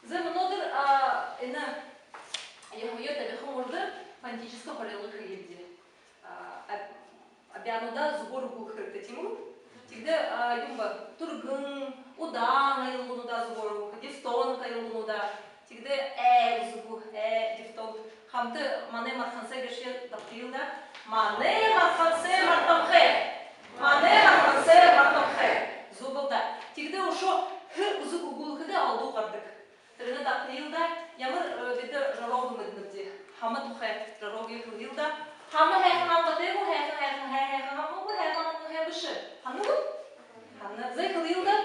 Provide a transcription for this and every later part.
Зе мнодыр ина яхойот табиха мордыр фантическое хорелых ебди. Обянуда сбор бухрты тиму. Тигде юмба тургын, удан айылгунуда сбор, дифтон айылгунуда. Тигде зубу, дифтон. Хамты мане мархансе гешер таптилда. Мане мархансе мартамхе. Мане мархансе мартамхе. Зубылда. Тигде ошо х зубу булхыды алду кардык. Трена таптилда. Ямыр биде жарогы мыдныпти. Хамы тухе жарогы хылдилда. Хамы хэхан категу хэхан аму хэхан хэбыши. Хамы бу? Хамы зай хылдилда.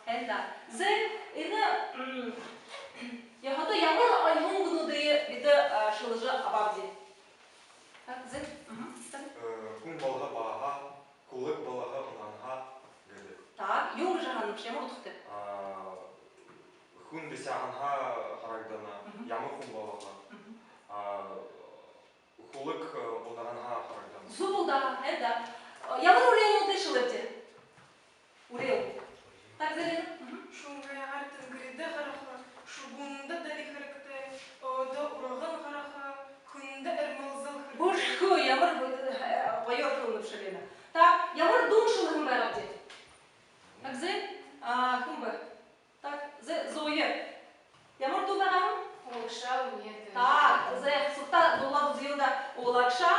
Хенда. Зай ина я хата ямыр айхун гунуды биде шылыжы абабди. Так зай. Кун балга баха, кулык балга унанха. Так, юң жаганып шема утукты. Хун бисяганха харагдана, ямы хун балга. Кулык унаганха харагдана. Зубулда, хенда. Ямыр урел уты шылыпти. Урел. Так зай. Шунгая артын гриде хараха, шугунда дали характе, да ураган хараха, күнде эрмалзал характе. Бушку, ямыр байор кылынып шылена. Так, ямыр дун шылыгын байрапти. Так зай, хымбы. Так, зай зойы. Ямыр ду байрапти? Олакша нет. Так, зай сукта долабы зилда олакша